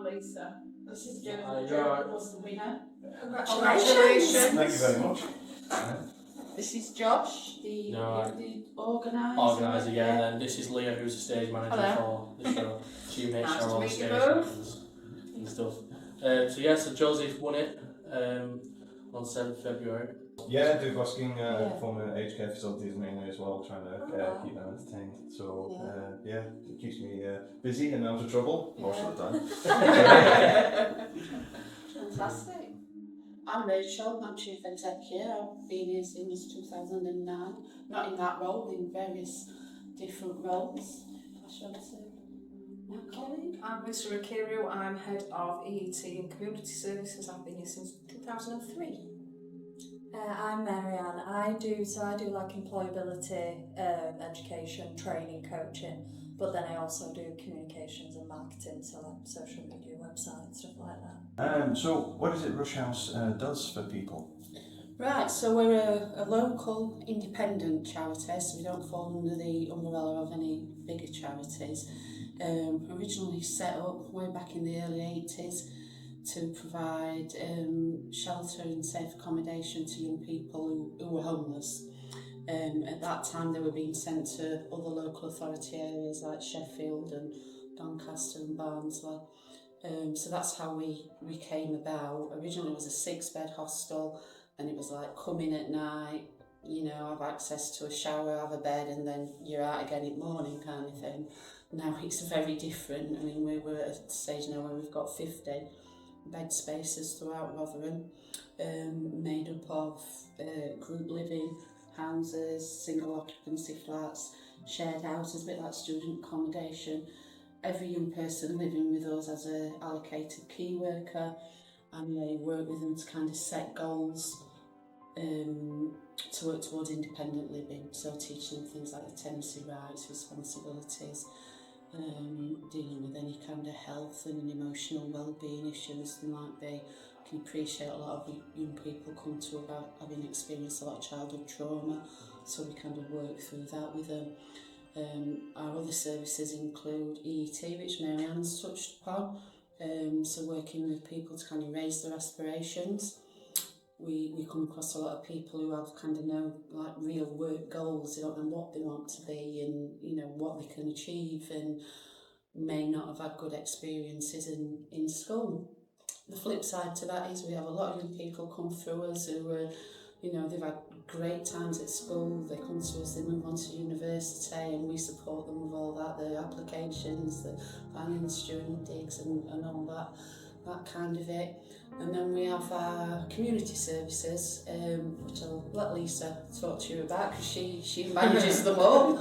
Lisa. This is Jim. You're was the winner. Congratulations. Thank you very much. This is Josh, the organiser. Organiser, yeah, and then this is Leah, who's the stage manager for the show. She makes Nice sure to all the meet you stage both. happens and stuff. So Joseph won it on 7th February. Yeah, do busking, performing at aged care facilities mainly as well, trying to keep them entertained. So it keeps me busy and out of trouble most of the time. Fantastic. I'm Rachel, I'm Chief Executive. I've been here since 2009, not in that role, in various different roles. I shall say. My colleague. I'm Lisa Akiriu, I'm Head of EET and Community Services. I've been here since 2003. I'm Marianne. I do like employability, education, training, coaching, but then I also do communications and marketing, so like social media, websites, stuff like that. So what is it Rush House does for people? Right, so we're a local independent charity, so we don't fall under the umbrella of any bigger charities. Originally set up way back in the early 80s to provide shelter and safe accommodation to young people who were homeless. At that time they were being sent to other local authority areas like Sheffield and Doncaster and Barnsley. So that's how we came about. Originally it was a 6-bed hostel, and it was like come in at night, have access to a shower, have a bed, and then you're out again in the morning kind of thing. Now it's very different. I mean, we're at a stage now where we've got 50 bed spaces throughout Rotherham, made up of group living houses, single occupancy flats, shared houses, a bit like student accommodation. Every young person living with us has a allocated key worker, and they work with them to kind of set goals to work towards independent living. So teaching them things like the tenancy rights, responsibilities, dealing with any kind of health and emotional well-being issues there might be. I can appreciate a lot of young people come to about having experienced a lot of childhood trauma, so we kind of work through that with them. Our other services include EET, which Marianne's touched upon, so working with people to kind of raise their aspirations. We come across a lot of people who have kind of no like real work goals. They don't know what they want to be and what they can achieve, and may not have had good experiences in school. The flip side to that is we have a lot of young people come through us who are, they've had great times at school. They come to us, they move on to university, and we support them with all that, the applications, the planning, student digs, and all that kind of it. And then we have our community services, which I'll let Lisa talk to you about because she manages them all.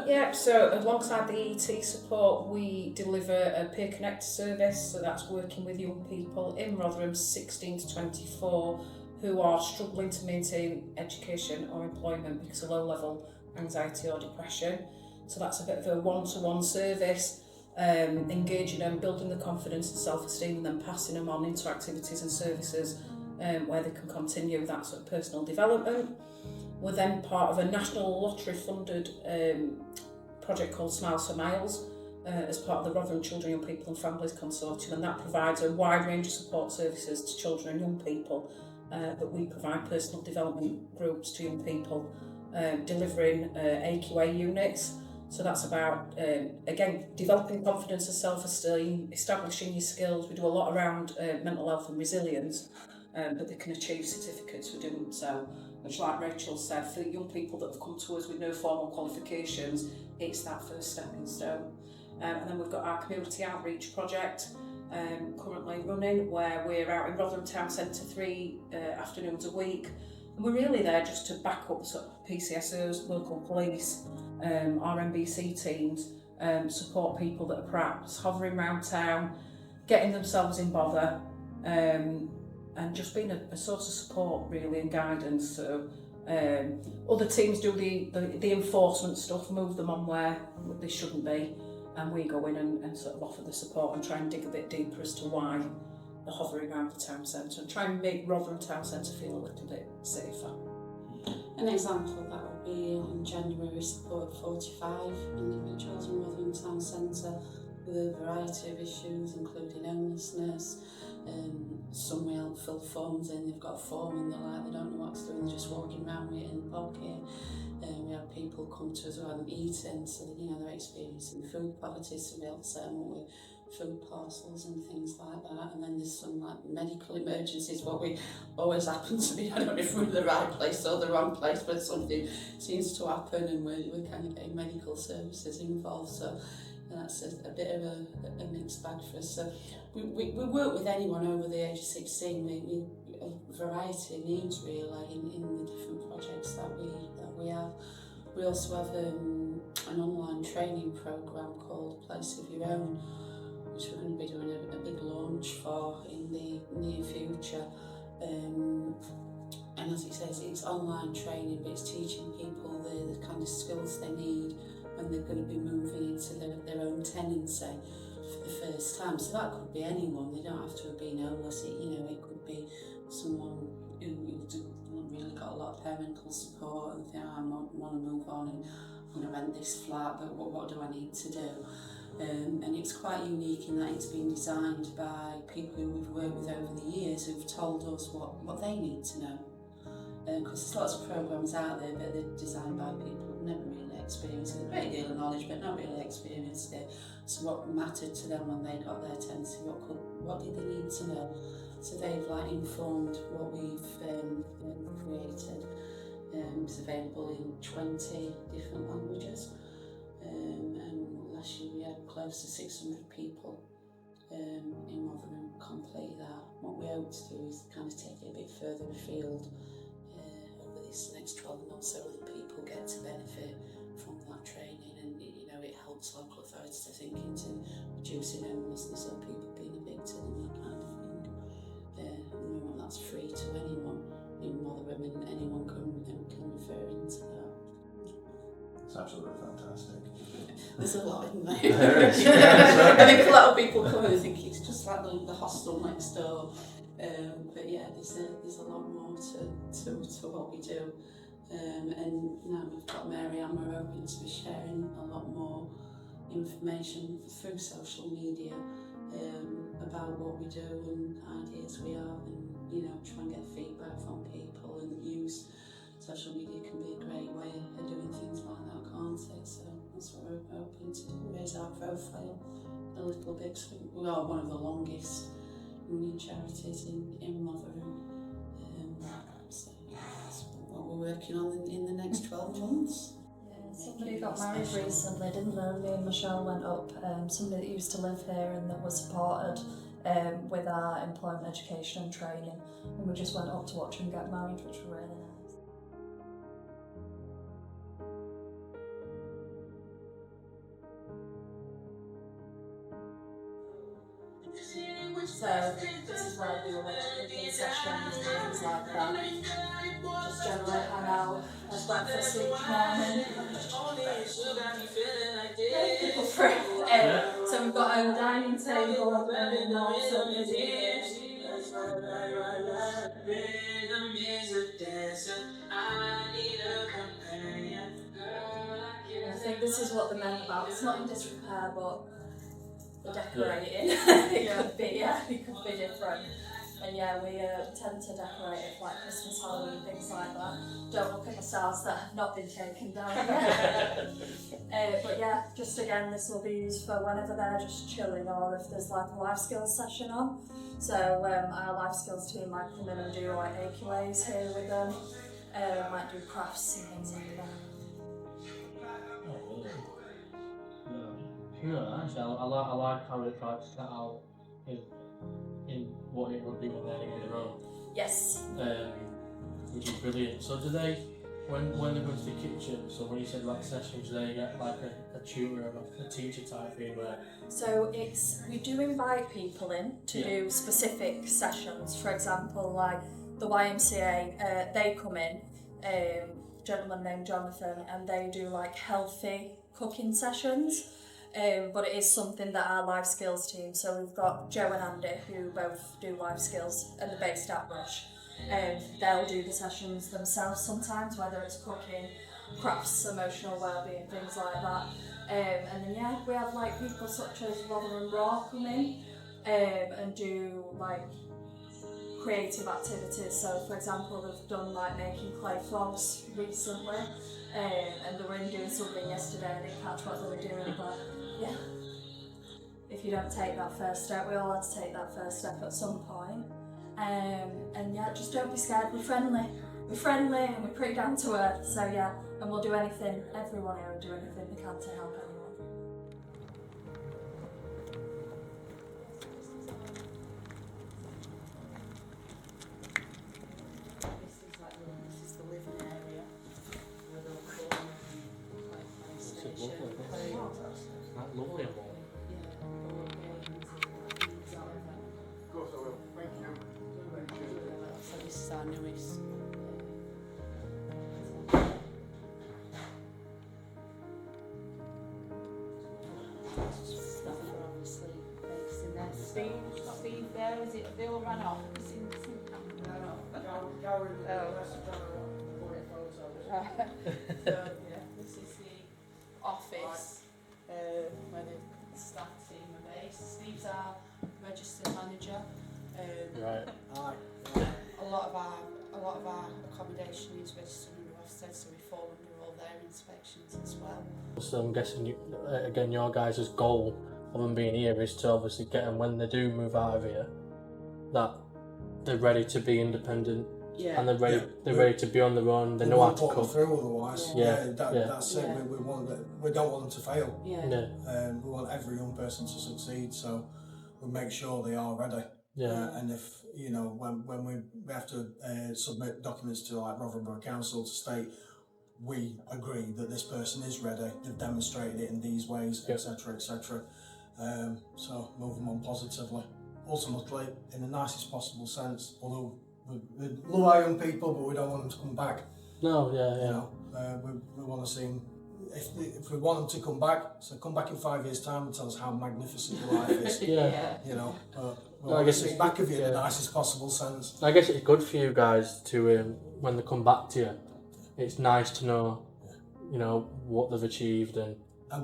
Yeah, so alongside the EET support, we deliver a peer connect service, so that's working with young people in Rotherham 16 to 24 who are struggling to maintain education or employment because of low level anxiety or depression. So that's a bit of a one-to-one service. Engaging them, building the confidence and self-esteem, and then passing them on into activities and services where they can continue that sort of personal development. We're then part of a national lottery funded project called Smiles for Miles as part of the Rotherham Children, Young People and Families Consortium, and that provides a wide range of support services to children and young people. That we provide personal development groups to young people, delivering AQA units. So that's about, again, developing confidence and self-esteem, establishing your skills. We do a lot around mental health and resilience, but they can achieve certificates for doing so. Which, like Rachel said, for young people that have come to us with no formal qualifications, it's that first stepping stone. And then we've got our community outreach project currently running, where we're out in Rotherham Town Centre 3 afternoons a week. And we're really there just to back up sort of PCSOs, local police, our MBC teams, support people that are perhaps hovering around town, getting themselves in bother, and just being a source of support really and guidance. So other teams do the enforcement stuff, move them on where they shouldn't be, and we go in and sort of offer the support and try and dig a bit deeper as to why they're hovering around the town centre and try and make Rotherham Town Centre feel a little bit safer. An example of that would be in January we supported 45 individuals in Rotherham Town Centre who with a variety of issues, including homelessness. Some we help fill forms in. They've got a form and they don't know what to do, and they're just walking around with it in the pocket. We have people come to us who haven't eaten, so they're experiencing food poverty, so we help set them up with food parcels and things like that. And then there's some like medical emergencies, what we always happen to be, I don't know if we're in the right place or the wrong place, but something seems to happen and we're kind of getting medical services involved, so that's a bit of a mixed bag for us. So we work with anyone over the age of 16, we a variety of needs really in the different projects that we have. We also have an online training programme called Place of Your Own, which we're going to be doing a big launch for in the near future. And as it says, it's online training, but it's teaching people the kind of skills they need when they're going to be moving into their own tenancy for the first time. So that could be anyone, they don't have to have been homeless, it could be someone who really got a lot of parental support and think, I want to move on and I'm going to rent this flat, but what do I need to do? And it's quite unique in that it's been designed by people who we've worked with over the years who've told us what they need to know. Because there's lots of programmes out there, but they're designed by people who've never really experienced it. A great deal of knowledge, but not really experienced it. So what mattered to them when they got their tenancy? What did they need to know? So they've informed what we've created. It's available in 20 different languages. And last year we had close to 600 people in Rotherham complete that. What we hope to do is kind of take it a bit further afield over this next 12 months, so that people get to benefit from that training, and it helps local authorities to think into reducing homelessness or people being evicted and that kind of thing. And that's free to anyone in Rotherham, and anyone can refer into that. It's absolutely fantastic. There's a lot in there. There is. I think a lot of people come and think it's just like the hostel next door. But yeah, there's a lot more to what we do. And now we've got Mary Ann, we're hoping to be sharing a lot more information through social media about what we do and ideas we have, and try and get feedback from people, and use social media can be a great way of doing things like that, can't it? So that's what we're hoping to do, raise our profile a little bit. So we are one of the longest running charities in Rotherham. So that's what we're working on in the next 12 months. Somebody got married recently, didn't they? Me and Michelle went up, somebody that used to live here and that was supported with our employment education and training, and we just went up to watch them get married, which was really nice. So this is where we do like sessions and things like that. Just generally hang out, have breakfast each morning. People free. So we've got a dining table and also I think this is what the men about. It's not in disrepair, but the decorating it could be different. And we tend to decorate it for like Christmas, Halloween, things like that. Don't look at the stars that have not been taken down yet. But just again, this will be used for whenever they're just chilling, or if there's like a life skills session on. So our life skills team might come in and do like AQAs here with them. Might do crafts and things like that. Yeah, actually, I like how it tries to set out in what it would be when they're in their own. Yes. Which is brilliant. So do they, when they go to the kitchen, so when you said like sessions, do they get like a tutor or a teacher type thing where? So we do invite people in to do specific sessions. For example, like the YMCA, they come in, a gentleman named Jonathan, and they do like healthy cooking sessions. But it is something that our life skills team, so we've got Joe and Andy who both do life skills and they're based at Rush. They'll do the sessions themselves sometimes, whether it's cooking crafts, emotional wellbeing, things like that. And then yeah, we have like people such as Rotherham Raw come in and do like creative activities. So for example, they've done like making clay frogs recently, and they were in doing something yesterday. I didn't catch what they were doing, but yeah. If you don't take that first step, we all had to take that first step at some point. And yeah, just don't be scared, we're friendly. We're friendly and we're pretty down to earth, so yeah, and we'll do anything, everyone here will do anything they can to help anyone. This is the living area where they'll come and play PlayStation. That's lovely. So this is our newest. Staff are obviously based in there. Steve there, is it? They all ran off. It's in yeah, this is the office where the staff team are based. Steve's our registered manager. Right. A lot of our accommodation is registered under Ofsted, so we fall under all their inspections as well. So I'm guessing again your guys' goal of them being here is to obviously get them when they do move out of here, that they're ready to be independent. Yeah. And they're ready to be on their own. They know how to cook. Through otherwise. Yeah. That's it. Yeah. We don't want them to fail. Yeah. We want every young person to succeed, so we make sure they are ready. Yeah. And if when we have to submit documents to like Rotherham Borough Council to state we agree that this person is ready, they've demonstrated it in these ways, etc., etc. So move them on positively. Ultimately, in the nicest possible sense, although we love our young people, but we don't want them to come back. No, yeah. We want to see them, if we want them to come back, so come back in 5 years' time and tell us how magnificent your life is. Yeah. I guess it's back of you in the nicest possible sense. I guess it's good for you guys to, when they come back to you, it's nice to know, what they've achieved and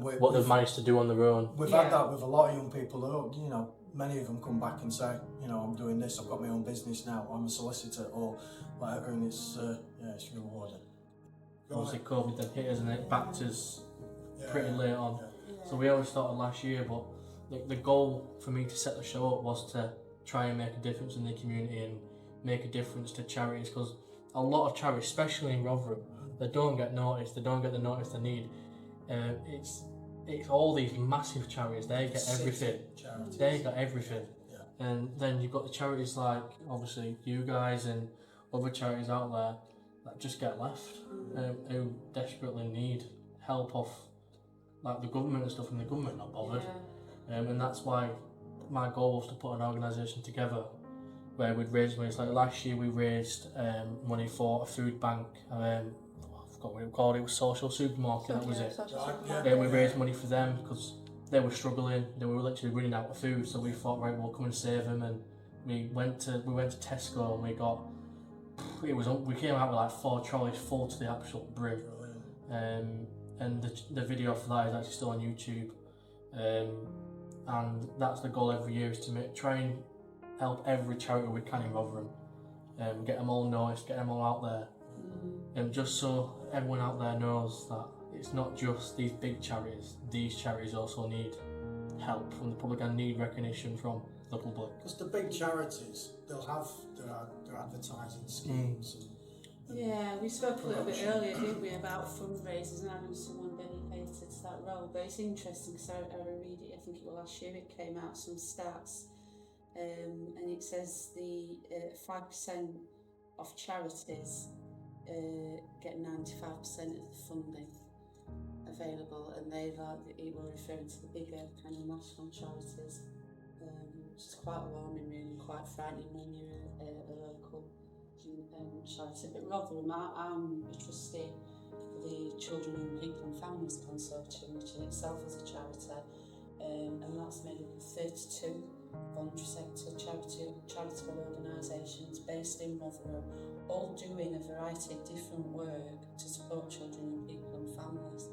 what they've managed to do on their own. We've had that with a lot of young people, though, many of them come back and say, I'm doing this, I've got my own business now, I'm a solicitor or whatever, and it's rewarding. Obviously COVID then hit us and it backed us pretty late on. Yeah. So we always started last year, but the goal for me to set the show up was to try and make a difference in the community and make a difference to charities, because a lot of charities, especially in Rotherham, they don't get noticed, they don't get the notice they need. It's all these massive charities, they get everything. They got everything. Yeah. And then you've got the charities like, obviously, you guys and other charities out there that just get left, who desperately need help off like the government and stuff, and the government not bothered. And that's why my goal was to put an organisation together where we'd raise money. It's like last year we raised money for a food bank. I forgot what it was called. It was Social Supermarket. That was it. Yeah, we raised money for them because they were struggling. They were literally running out of food. So we thought, right, we'll come and save them. And we went to Tesco and we got. We came out with like 4 trolleys full to the absolute brim. And the video for that is actually still on YouTube. And that's the goal every year, is to try and help every charity we can in Rotherham, get them all noticed, get them all out there, and just so everyone out there knows that it's not just these big charities. These charities also need help from the public and need recognition from the public. Because the big charities, they'll have their advertising schemes. Yeah, we spoke a little bit earlier, didn't we, about fundraisers and having someone dedicated to that role. But it's interesting because I read it, I think it was last year, it came out, some stats, and it says the 5% of charities get 95% of the funding available, and it were referring to the bigger kind of national charities, which is quite alarming, really, quite frightening when you're a local charity. But Rotherham, I'm a trustee for the Children, Young People and Families Consortium, which in itself is a charity, and that's made up of 32 voluntary sector, charitable organisations based in Rotherham, all doing a variety of different work to support children and people and families.